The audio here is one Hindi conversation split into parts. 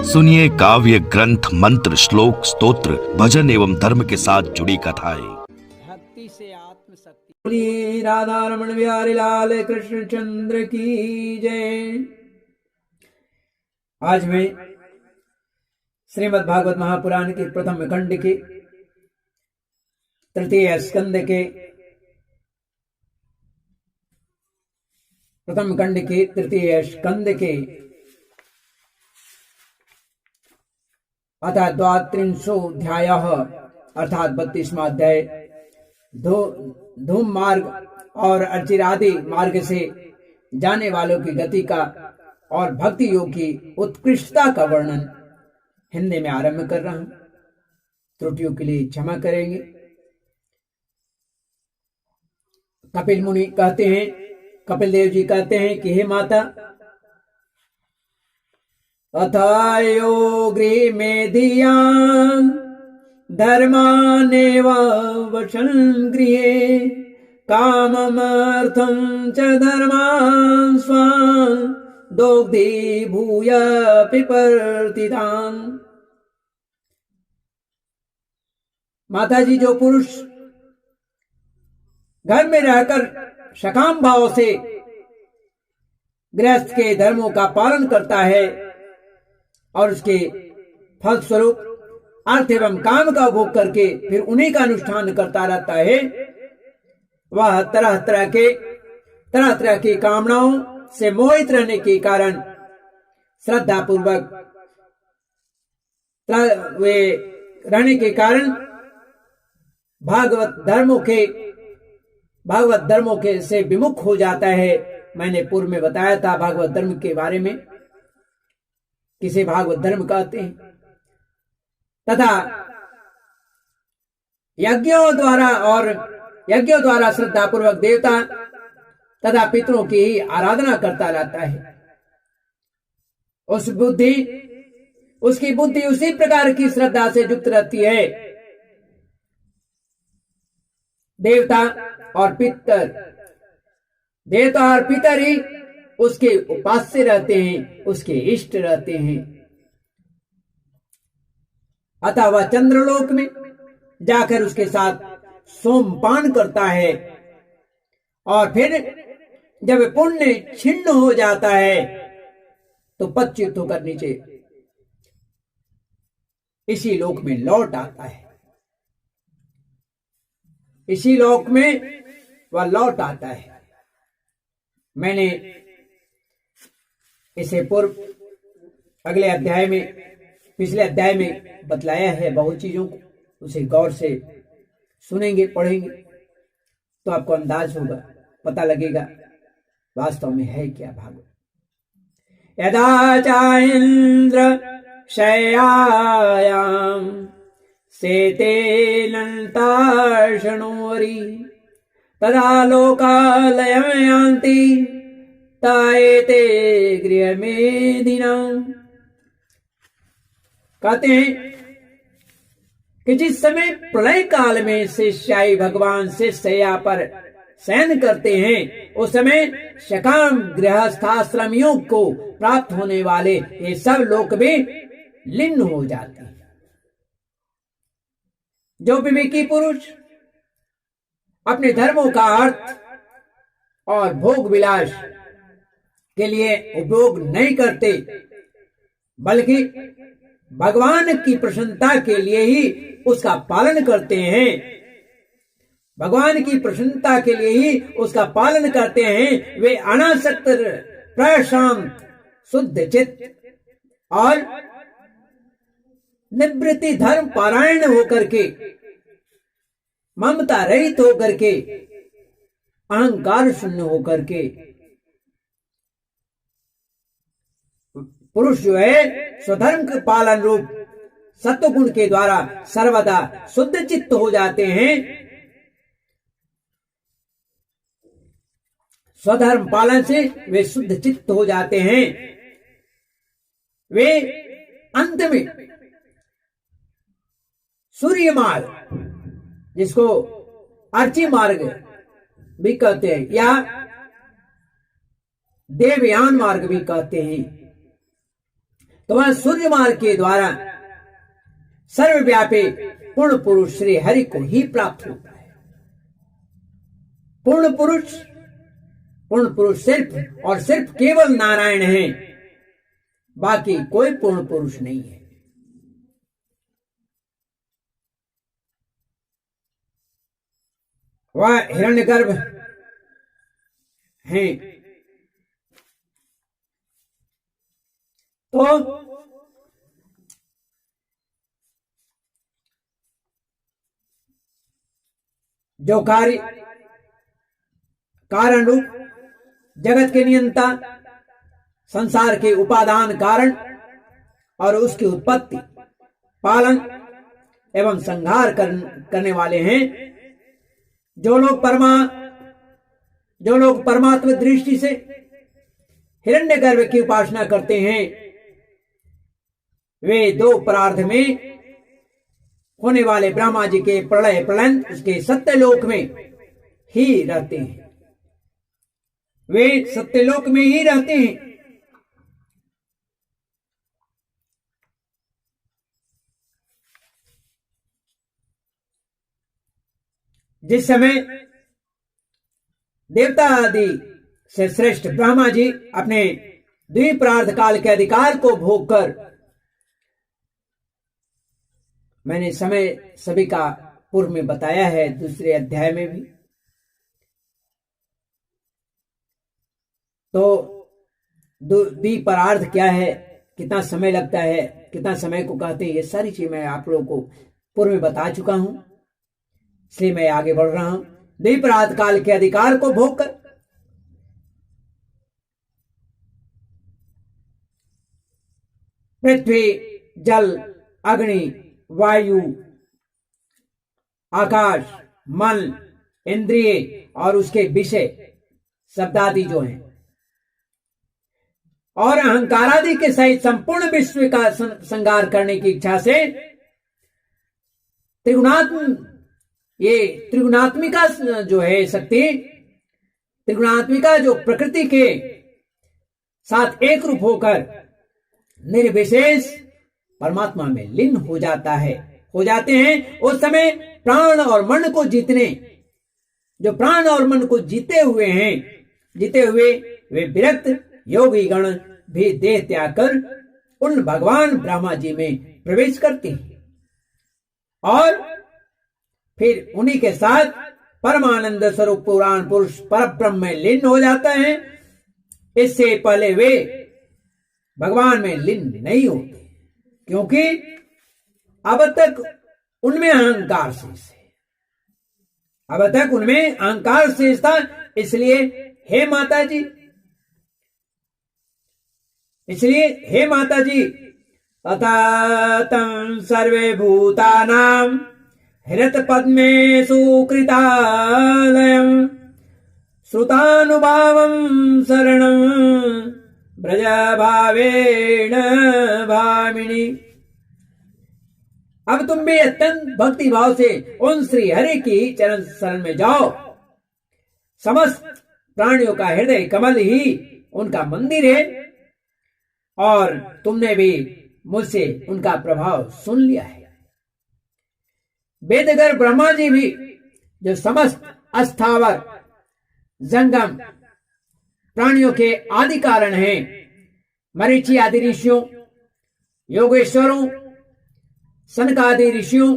सुनिए काव्य ग्रंथ, मंत्र, श्लोक, स्तोत्र, भजन एवं धर्म के साथ जुड़ी कथाएं। भक्ति से आत्मशक्ति। बोलिए राधा रमण बिहारी लाल कृष्ण चंद्र की जय। आज मैं श्रीमद् भागवत महापुराण के प्रथम खंड के तृतीय स्कंद के प्रथम खंड के तृतीय स्कंद के अतः द्वात्रिंशोऽध्याय अर्थात 32वां अध्याय धूम मार्ग और अर्चिरादि मार्ग से जाने वालों की गति का और भक्ति योग की उत्कृष्टता का वर्णन हिंदी में आरंभ कर रहा हूं। त्रुटियों के लिए क्षमा करेंगे। कपिल मुनि कहते हैं, कपिल देव जी कहते हैं कि हे माता, अथायो गृह में धिया धर्मानेव वशन गृहे काममर्थं च धर्मान् स्वान् दोग्धि भूय पिपर्तितान्। माता जी, जो पुरुष घर में रहकर सकाम भाव से गृहस्थ के धर्मों का पालन करता है और उसके फलस्वरूप अर्थ एवं काम का उपभोग करके फिर उन्हीं का अनुष्ठान करता रहता है, वह तरह तरह की कामनाओं से मोहित रहने के कारण श्रद्धा पूर्वक वे रहने के कारण भागवत धर्मों के से विमुख हो जाता है। मैंने पूर्व में बताया था भागवत धर्म के बारे में, किसे भागवत धर्म कहते हैं, तथा यज्ञों द्वारा श्रद्धा पूर्वक देवता तथा पितरों की ही आराधना करता रहता है। उसकी बुद्धि उसी प्रकार की श्रद्धा से युक्त रहती है। देवता और पितर ही उसके उपास्य रहते हैं, उसके इष्ट रहते हैं। अतः वह चंद्रलोक में जाकर उसके साथ सोमपान करता है और फिर जब पुण्य छिन्न हो जाता है तो पच्युत होकर नीचे इसी लोक में लौट आता है। इसी लोक में वह लौट आता है। मैंने इसे पूर्व पिछले अध्याय में बतलाया है बहुत चीजों को। उसे गौर से सुनेंगे, पढ़ेंगे तो आपको अंदाज होगा, पता लगेगा वास्तव में है क्या भागवत। यदा चाइंद्र शय्यायां सेते लंतार्षणोरी तदा लोकालयं यान्ति ताएते गृहमेधिना। कहते हैं कि जिस समय प्रलय काल में शेषशायी भगवान शेषशय्या पर शयन करते हैं, उस समय सकाम गृहस्थाश्रमियों को प्राप्त होने वाले ये सब लोक भी लीन हो जाते हैं। जो विवेकी पुरुष अपने धर्मों का अर्थ और भोग विलास के लिए उपयोग नहीं करते, बल्कि भगवान की प्रसन्नता के लिए ही उसका पालन करते हैं, भगवान की प्रसन्नता के लिए ही उसका पालन करते हैं, वे अनासक्त, प्रशांत, शुद्ध चित्त और निवृत्ति धर्म पारायण होकर के, ममता रहित होकर के, अहंकार शून्य होकर के पुरुष जो है स्वधर्म के पालन रूप सत्वगुण के द्वारा सर्वदा शुद्ध चित्त हो जाते हैं। स्वधर्म पालन से वे शुद्ध चित्त हो जाते हैं। वे अंत में सूर्य मार्ग, जिसको अर्ची मार्ग भी कहते हैं या देवयान मार्ग भी कहते हैं, तो वह सूर्य मार्ग के द्वारा सर्वव्यापी पूर्ण पुरुष श्री हरि को ही प्राप्त होता है। पूर्ण पुरुष सिर्फ और सिर्फ केवल नारायण है, बाकी कोई पूर्ण पुरुष नहीं है। वह हिरण्यगर्भ हैं। तो जो कार्य कारण रूप जगत के नियंता, संसार के उपादान कारण और उसकी उत्पत्ति, पालन एवं संहार करने वाले हैं, जो लोग परमात्मा दृष्टि से हिरण्यगर्भ की उपासना करते हैं, वे दो परार्थ में होने वाले ब्रह्मा जी के प्रलय प्रलय उसके सत्यलोक में ही रहते हैं। वे सत्यलोक में ही रहते हैं। जिस समय देवता आदि से श्रेष्ठ ब्रह्मा जी अपने द्विपरार्थ काल के अधिकार को भोग कर, मैंने समय सभी का पूर्व में बताया है, दूसरे अध्याय में भी, तो द्विपरार्थ क्या है, कितना समय लगता है, कितना समय को कहते हैं, ये सारी चीज मैं आप लोगों को पूर्व में बता चुका हूं, इसलिए मैं आगे बढ़ रहा हूं। द्विपरार्थ काल के अधिकार को भोग कर पृथ्वी, जल, अग्नि, वायु, आकाश, मन, इंद्रिय और उसके विषय शब्दादि जो हैं, और अहंकारादि के सहित संपूर्ण विश्व का संहार करने की इच्छा से त्रिगुणात्मिका जो है शक्ति, त्रिगुणात्मिका जो प्रकृति के साथ एक रूप होकर निर्विशेष परमात्मा में लीन हो जाते हैं। उस समय प्राण और मन को जो प्राण और मन को जीते हुए वे विरक्त योगी गण भी देह त्याग कर उन भगवान ब्रह्मा जी में प्रवेश करते हैं और फिर उन्हीं के साथ परमानंद स्वरूप पुराण पुरुष परब्रह्म में लीन हो जाता है। इससे पहले वे भगवान में लीन नहीं होते, क्योंकि अब तक उनमें अहंकार शेष था। इसलिए हे माता जी, तथा तं सर्वे भूतानां हृत पद्मेषु कृतालयं श्रुतानुभावं शरणं ब्रज भावेण भामिनी। अब तुम भी अत्यंत भक्ति भाव से उन श्री हरि की चरण शरण में जाओ। समस्त प्राणियों का हृदय कमल ही उनका मंदिर है और तुमने भी मुझसे उनका प्रभाव सुन लिया है। वेदगर ब्रह्मा जी भी जो समस्त अस्थावर जंगम प्राणियों के आदि कारण हैं, मरीचि आदि ऋषियों, योगेश्वरों, सनकादि ऋषियों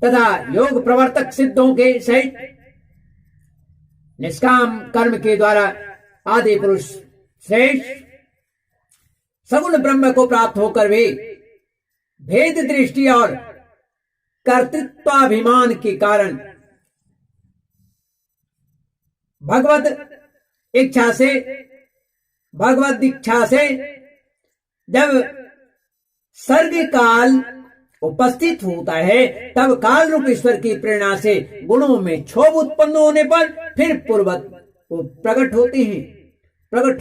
तथा योग प्रवर्तक सिद्धों के सहित निष्काम कर्म के द्वारा आदि पुरुष श्रेष्ठ सगुण ब्रह्म को प्राप्त होकर भी भेद दृष्टि और कर्तृत्वाभिमान के कारण भगवत इच्छा से जब सर्ग काल उपस्थित होता है, तब काल रूप ईश्वर की प्रेरणा से गुणों में क्षोभ उत्पन्न होने पर फिर पूर्वत वो प्रकट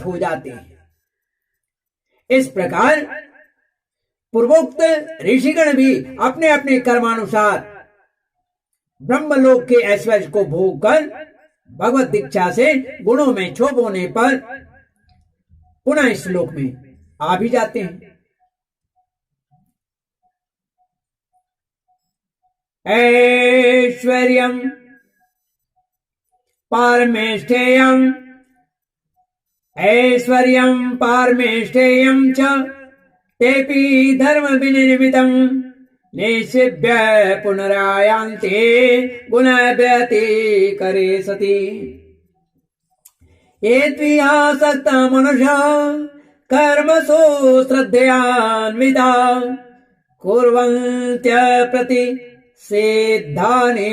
हो जाते हैं। इस प्रकार पूर्वोक्त ऋषिगण भी अपने अपने कर्मानुसार ब्रह्मलोक के ऐश्वर्य को भोग कर भगवत दीक्षा से गुणों में क्षोभ होने पर पुनः इस लोक में आ भी जाते हैं। ऐश्वर्यम पारमेष्ठेयम ऐश्वर्यम पारमेष्ठेयम च तेपि धर्म विनिर्मितम निषिभ्य पुनरायांते गुण व्यतिकरे सति ये आसक्त मनुष्य कर्मसु श्रद्धयान्विता कुर्वन्त्य प्रति सिद्धानि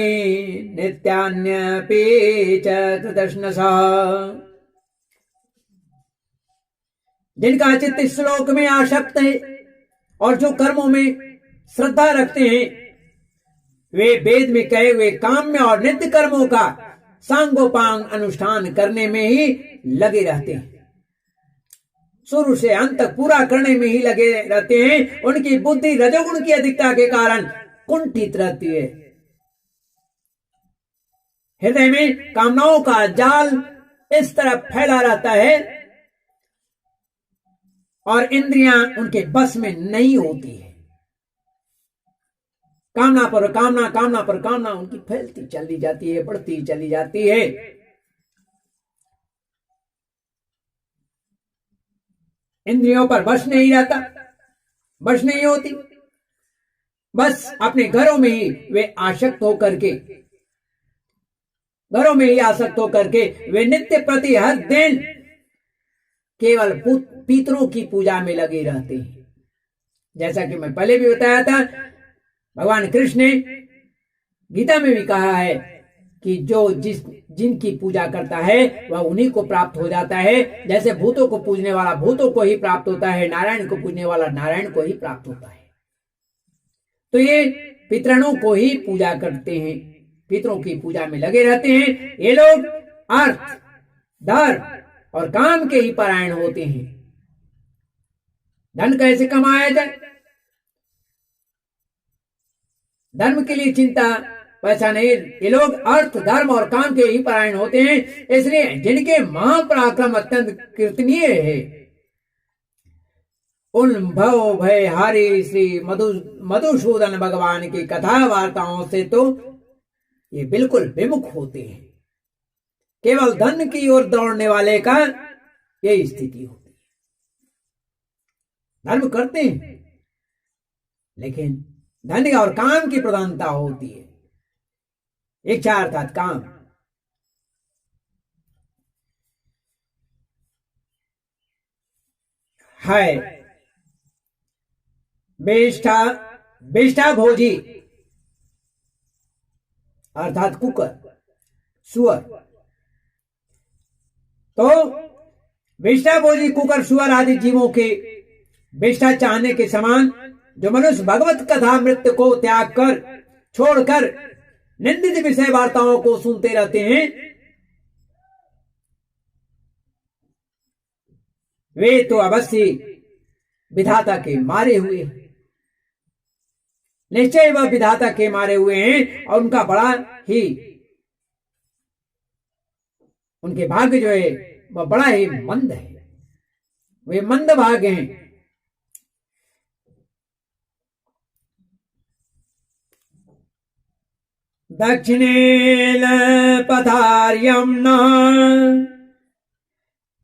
नित्यान्यपि च कृतघ्नसा। जिनका चित्त इस श्लोक में आसक्त है और जो कर्मों में श्रद्धा रखते हैं, वे वेद में कहे हुए काम्य और नित्य कर्मों का सांगोपांग अनुष्ठान करने में ही लगे रहते हैं, शुरू से अंत तक पूरा करने में ही लगे रहते हैं। उनकी बुद्धि रजोगुण की अधिकता के कारण कुंठित रहती है। हृदय में कामनाओं का जाल इस तरह फैला रहता है और इंद्रियां उनके बस में नहीं होती है। कामना पर कामना, कामना पर कामना उनकी फैलती चली जाती है, बढ़ती चली जाती है। इंद्रियों पर बस नहीं रहता, बस नहीं होती। बस अपने घरों में ही वे आसक्त होकर के वे नित्य प्रति हर दिन केवल पितरों की पूजा में लगे रहते हैं। जैसा कि मैं पहले भी बताया था, भगवान कृष्ण ने गीता में भी कहा है कि जो जिनकी पूजा करता है वह उन्हीं को प्राप्त हो जाता है। जैसे भूतों को पूजने वाला भूतों को ही प्राप्त होता है, नारायण को पूजने वाला नारायण को ही प्राप्त होता है। तो ये पितरों को ही पूजा करते हैं, पितरों की पूजा में लगे रहते हैं। ये लोग अर्थ, धर्म और काम के ही परायण होते हैं। धन कैसे कमाया जाए, धर्म के लिए चिंता वैसा नहीं। ये लोग अर्थ, धर्म और काम के ही परायण होते हैं। इसलिए जिनके महापराक्रम अत्यंत कीर्तनीय है, उन भव भय हारी श्री मधुसूदन भगवान की कथा वार्ताओं से तो ये बिल्कुल विमुख होते हैं। केवल धन की ओर दौड़ने वाले का यही स्थिति होती है। धर्म करते हैं लेकिन धन और काम की प्रधानता होती है। इच्छा अर्थात काम। है बेष्टा भोजी अर्थात कुकर, सुअर। तो बेष्टा भोजी कुकर, सुअर आदि जीवों के बेष्टा चाहने के समान जो मनुष्य भगवत कथा मृत्यु को त्याग कर छोड़कर निंदित विषय वार्ताओं को सुनते रहते हैं, वे तो अवश्य विधाता के मारे हुए हैं। निश्चय वह विधाता के मारे हुए हैं और उनका बड़ा ही, उनके भाग्य जो है वह बड़ा ही मंद है। वे मंद भाग्य हैं। दक्षिणेन पथार्यं न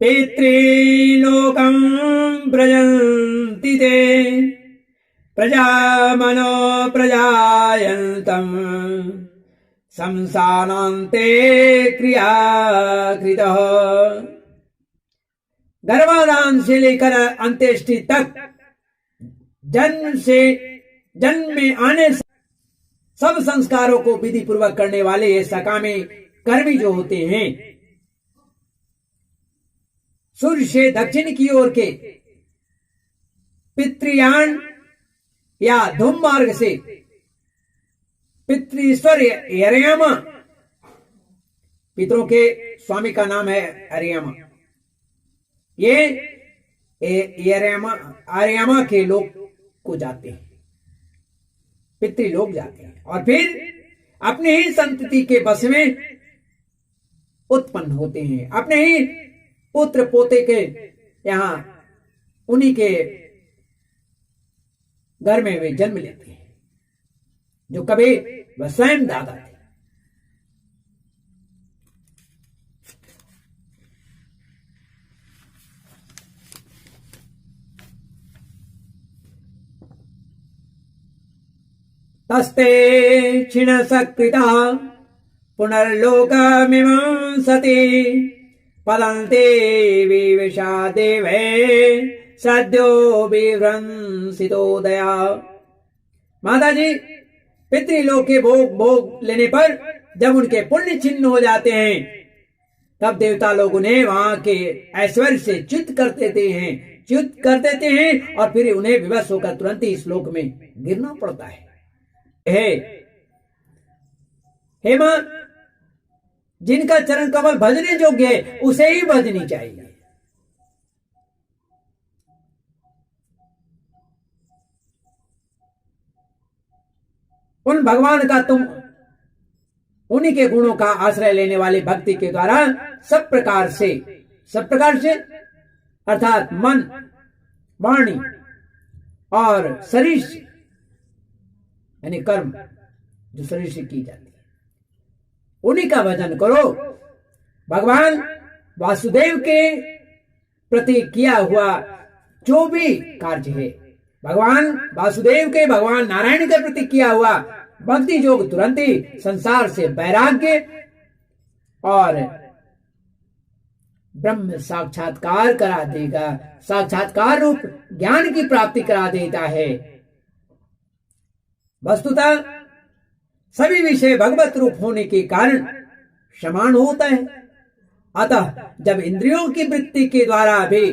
पितृलोकं व्रजन्ति ते प्रजामनो प्रजायन्तं संसारान्ते क्रियाकृतः। गर्भाधान से लेकर अंत्येष्टि तक जन्म में आने से सब संस्कारों को विधि पूर्वक करने वाले ये सकामी कर्मी जो होते हैं, सूर्य से दक्षिण की ओर के पितृयान या धूम मार्ग से पितृश्वर अर्यमा, पितरों के स्वामी का नाम है अर्यमा, ये अर्यमा के लोग को जाते हैं, पितृ लोग जाते हैं और फिर अपने ही संतति के बस में उत्पन्न होते हैं। अपने ही पुत्र पोते के यहाँ उन्हीं के घर में वे जन्म लेते हैं, जो कबीर व स्वयं दादा थे। तस्ते क्षीण सकृता पुनर्लोकमिमं सति पतन्ते विविशा देवे सद्यो विभ्रंसितोदया। माता जी, पितृलोक के भोग लेने पर जब उनके पुण्य छिन्न हो जाते हैं, तब देवता लोग उन्हें वहां के ऐश्वर्य से च्युत कर देते हैं और फिर उन्हें विवश होकर तुरंत ही इस लोक में गिरना पड़ता है। हे मां, जिनका चरण कमल भजने योग्य है उसे ही भजनी चाहिए। उन भगवान का तुम उन्हीं के गुणों का आश्रय लेने वाले भक्ति के द्वारा सब प्रकार से अर्थात मन, वाणी और शरीर से, यानी कर्म जो शरीर से की जाती है, उन्हीं का भजन करो। भगवान वासुदेव के प्रति किया हुआ जो भी कार्य है, भगवान वासुदेव के भगवान नारायण के प्रति किया हुआ भक्ति योग तुरंत ही संसार से वैराग्य और ब्रह्म साक्षात्कार करा देगा, साक्षात्कार रूप ज्ञान की प्राप्ति करा देता है। वस्तुतः सभी विषय भगवत रूप होने के कारण समान होता है। अतः जब इंद्रियों की वृत्ति के द्वारा भी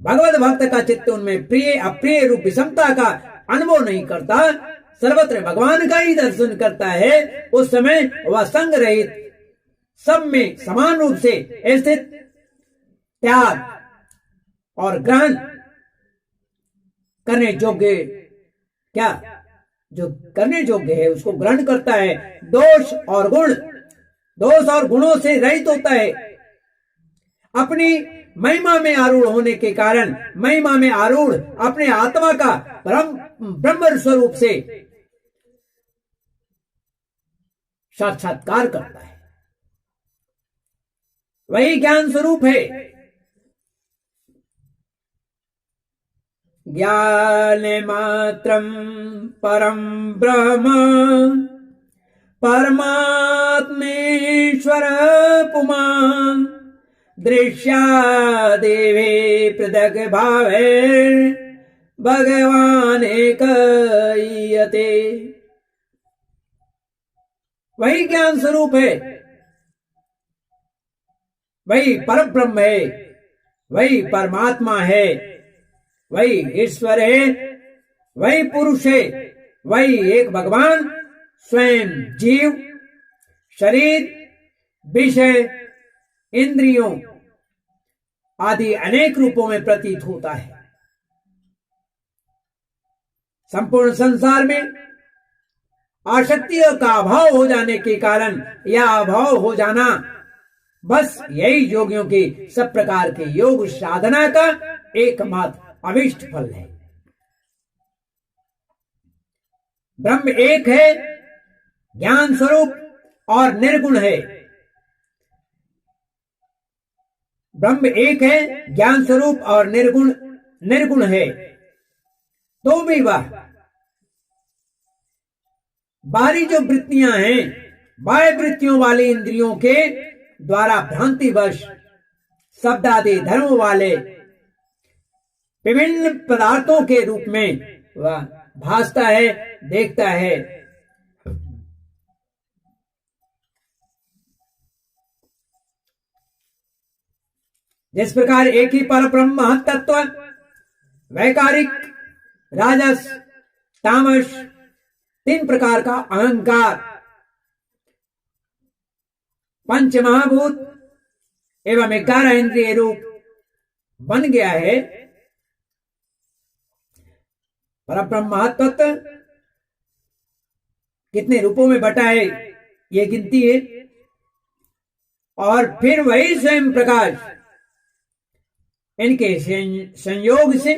भगवत भक्त का चित्त उनमें प्रिय अप्रिय रूप विषमता का अनुभव नहीं करता, सर्वत्र भगवान का ही दर्शन करता है, उस समय वह संग रहित सब में समान रूप से स्थित त्याग और ग्रहण करने योग्य जो करने योग्य है उसको ग्रहण करता है। दोष और गुणों से रहित होता है। अपनी महिमा में आरूढ़ होने के कारण महिमा में आरूढ़ अपने आत्मा का ब्रह्म स्वरूप से साक्षात्कार करता है। वही ज्ञान स्वरूप है। ज्ञान मात्रम परम ब्रह्म परमात्मेश्वर पुमान् दृश्या देवे पृथक भावे भगवान एकयते। वही ज्ञान स्वरूप है, वही परब्रह्म है, वही परमात्मा है, वही ईश्वर है, वही पुरुष है, वही एक भगवान स्वयं जीव, शरीर, विषय, इंद्रियों आदि अनेक रूपों में प्रतीत होता है। संपूर्ण संसार में आसक्तियों का अभाव हो जाने के कारण यह अभाव हो जाना बस यही योगियों की सब प्रकार के योग साधना का एकमात्र अभिष्ट फल है। ब्रह्म एक है, ज्ञान स्वरूप और निर्गुण है। ब्रह्म एक है, ज्ञान स्वरूप और निर्गुण है। तो भी वह बाहरी जो वृत्तियां हैं, बाह्य वृत्तियों वाली इंद्रियों के द्वारा भ्रांतिवश शब्द आदि धर्म वाले विभिन्न पदार्थों के रूप में वह भासता है, देखता है। जिस प्रकार एक ही परब्रह्म महत्त्व वैकारिक, राजस, तामस, तीन प्रकार का अहंकार, पंच महाभूत एवं 11 इंद्रिय रूप बन गया है। परब्रह्म महत्त्व कितने रूपों में बटा है ये गिनती है। और फिर वही स्वयं प्रकाश इनके संयोग से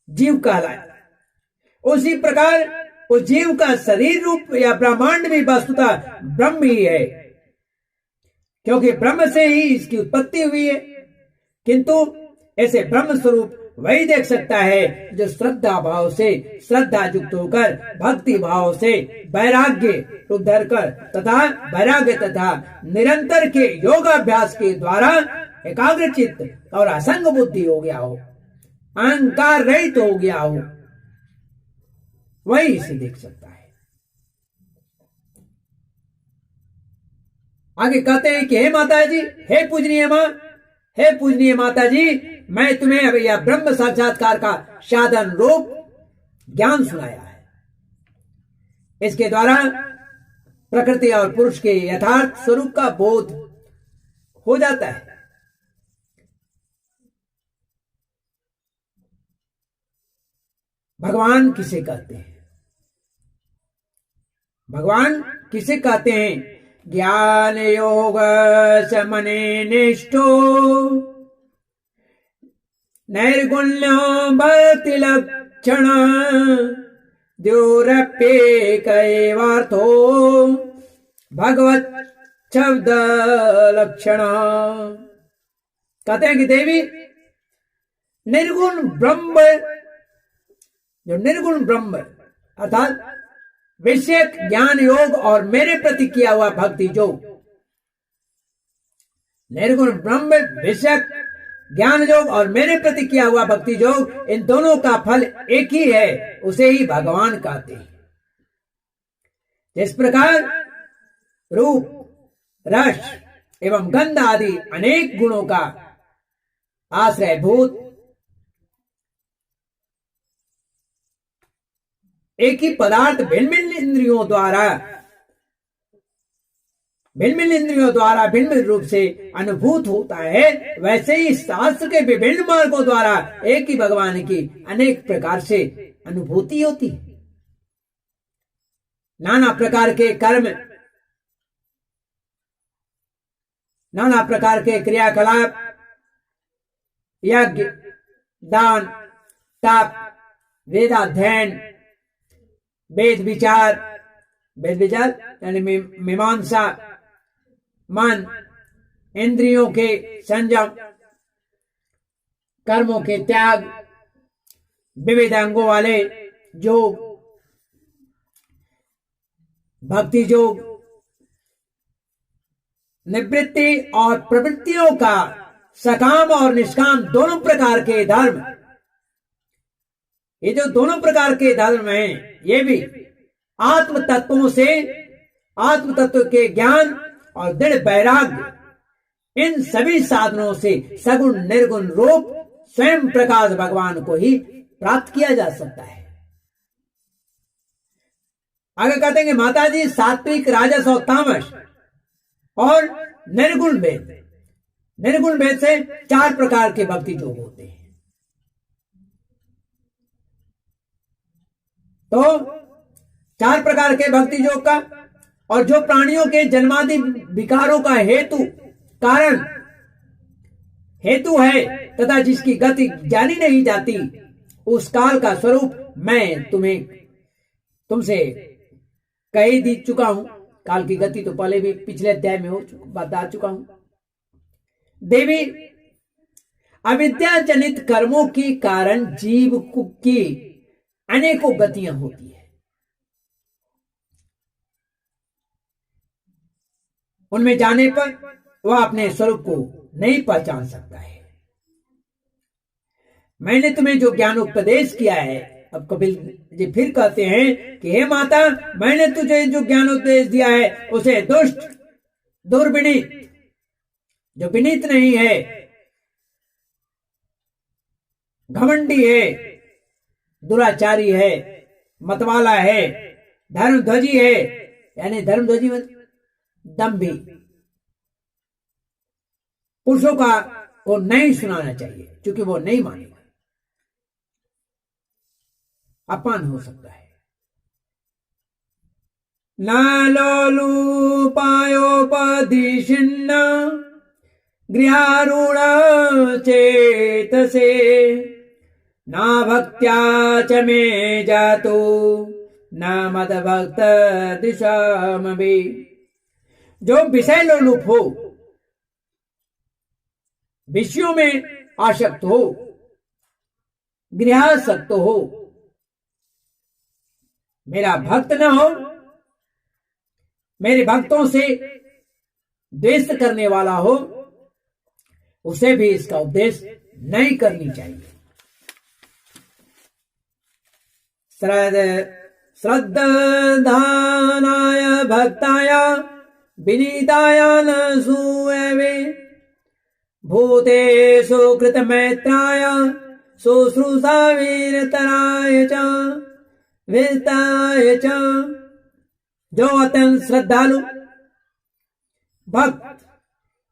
जीव कहलाया। उसी प्रकार उस जीव का शरीर रूप या ब्रह्मांड भी वस्तुतः ब्रह्म ही है, क्योंकि ब्रह्म से ही इसकी उत्पत्ति हुई है। किंतु ऐसे ब्रह्म स्वरूप वही देख सकता है जो श्रद्धा भाव से श्रद्धा युक्त होकर भक्ति भाव से वैराग्य रूप धरकर तथा वैराग्य तथा निरंतर के योगाभ्यास के द्वारा एकाग्रचित्त और असंग बुद्धि हो गया हो, अहंकार रहित हो गया हो, वही इसे देख सकता है। आगे कहते हैं कि हे माता जी, हे पूजनीय मां, हे पूजनीय माता जी, मैं तुम्हें अब यह ब्रह्म साक्षात्कार का साधन रूप ज्ञान सुनाया है। इसके द्वारा प्रकृति और पुरुष के यथार्थ स्वरूप का बोध हो जाता है। भगवान किसे कहते हैं? भगवान किसे कहते हैं? ज्ञान योग समने निष्ठो नैर्गुण्यो भक्ति लक्षण द्योरप्येकैवार्थो भगवत शब्द लक्षण। कहते हैं कि देवी, निर्गुण ब्रह्म, जो निर्गुण ब्रह्म अर्थात विषयक ज्ञान योग और मेरे प्रति किया हुआ भक्ति योग, निर्गुण ब्रह्म विषयक ज्ञान योग और मेरे प्रति किया हुआ भक्ति योग, इन दोनों का फल एक ही है, उसे ही भगवान कहते हैं। जिस प्रकार रूप, रस एवं गंध आदि अनेक गुणों का आश्रयभूत एक ही पदार्थ भिन्न भिन्न इंद्रियों द्वारा भिन्न रूप से अनुभूत होता है, वैसे ही शास्त्र के विभिन्न मार्गों द्वारा एक ही भगवान की अनेक प्रकार से अनुभूति होती है। नाना प्रकार के कर्म, नाना प्रकार के क्रियाकलाप, यज्ञ, दान, तप, वेदाध्ययन, वेद विचार यानी मीमांसा, मन, इंद्रियों के संयम, कर्मों के त्याग, विविध अंगों वाले योग, भक्ति योग, निवृत्ति और प्रवृत्तियों का सकाम और निष्काम दोनों प्रकार के धर्म, ये जो दोनों प्रकार के धर्म हैं, ये भी आत्म तत्वों से, आत्म तत्व के ज्ञान और दृढ़ वैराग्य, इन सभी साधनों से सगुण निर्गुण रूप स्वयं प्रकाश भगवान को ही प्राप्त किया जा सकता है। आगे कहते हैं कि माता जी, सात्विक, राजस और तामस और निर्गुण भेद से 4 प्रकार के भक्ति योग होते हैं। तो 4 प्रकार के भक्ति योग का, और जो प्राणियों के जन्मादि विकारों का हेतु है तथा जिसकी गति जानी नहीं जाती, उस काल का स्वरूप मैं तुमसे कह ही दी चुका हूं। काल की गति तो पहले भी पिछले अध्याय में बता चुका हूं। देवी, अविद्या जनित कर्मों के कारण जीव की अनेकों गतियां होती है। उनमें जाने पर वह अपने स्वरूप को नहीं पहचान सकता है। मैंने तुम्हें जो ज्ञानोपदेश किया है, अब कपिल जी फिर कहते हैं कि हे माता, मैंने तुझे जो ज्ञानोपदेश दिया है उसे दुष्ट, दुर्विनीत, जो विनीत नहीं है, घमंडी है, दुराचारी है, मतवाला है, धर्मध्वजी है, यानी धर्मध्वजी दम्भी, पुरुषों को नहीं सुनाना चाहिए, क्योंकि वो नहीं मानेगा, अपमान हो सकता है। न लोलुपायोपदिशिन्न गृहारूढ़ चेतसे ना भक्त्या च मे जातो न मदभक्त दिशामपि। जो विषय लोलुप हो, विषयों में आसक्त हो, गृहासक्त हो, मेरा भक्त न हो, मेरे भक्तों से द्वेष करने वाला हो, उसे भी इसका उपदेश नहीं करनी चाहिए। श्रद्धानाय भक्ताय विनीताय न सूयवे भूतेषु कृतमैत्राय शुश्रूषा वीरतराय च विरताय च। जो अत्यंत श्रद्धालु भक्त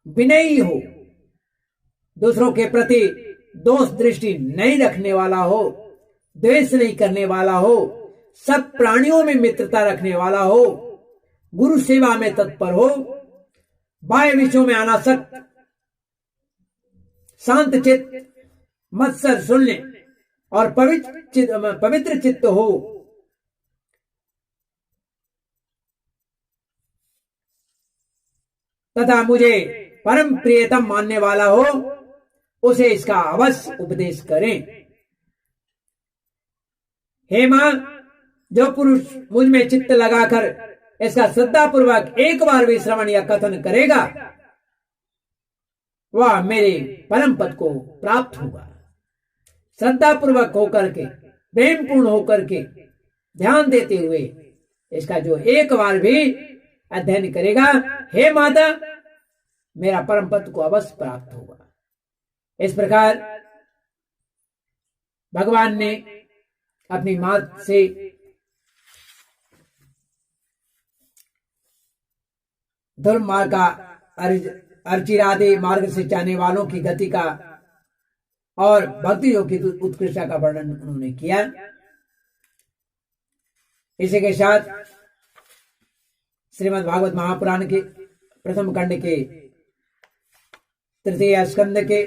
विनयी हो, दूसरों के प्रति दोष दृष्टि नहीं रखने वाला हो, द्वेष नहीं करने वाला हो, सब प्राणियों में मित्रता रखने वाला हो, गुरु सेवा में तत्पर हो, बाह्य विषयों में अनासक्त, शांत चित्त, मत्सर शून्य और पवित्र चित्त हो, तथा मुझे परम प्रियतम मानने वाला हो, उसे इसका अवश्य उपदेश करें। हे मां, जो पुरुष मुझ में चित्त लगाकर इसका श्रद्धा पूर्वक एक बार भी श्रवण या कथन करेगा, वह मेरे परम पद को प्राप्त होगा। श्रद्धा पूर्वक होकर के, प्रेम पूर्ण होकर के, ध्यान देते हुए इसका जो एक बार भी अध्ययन करेगा, हे माता, मेरा परम पद को अवश्य प्राप्त होगा। इस प्रकार भगवान ने अपनी मात से धर्म मार्ग का अर्चिरादि मार्ग से जाने वालों की गति का और भक्ति योग की उत्कृष्टता का वर्णन उन्होंने किया। इसी के साथ श्रीमद् भागवत महापुराण के प्रथम खंड के तृतीय स्कंद के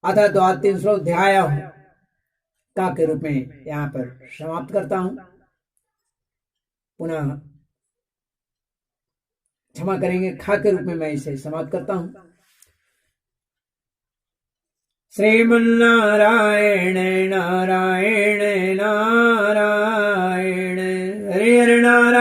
अथ 3 अध्याय का के रूप में यहाँ पर समाप्त करता हूं। पुनः क्षमा करेंगे, खा के रूप में मैं इसे समाप्त करता हूं। श्रीमन्नारायण नारायण नारायण हरे हरे नारायण।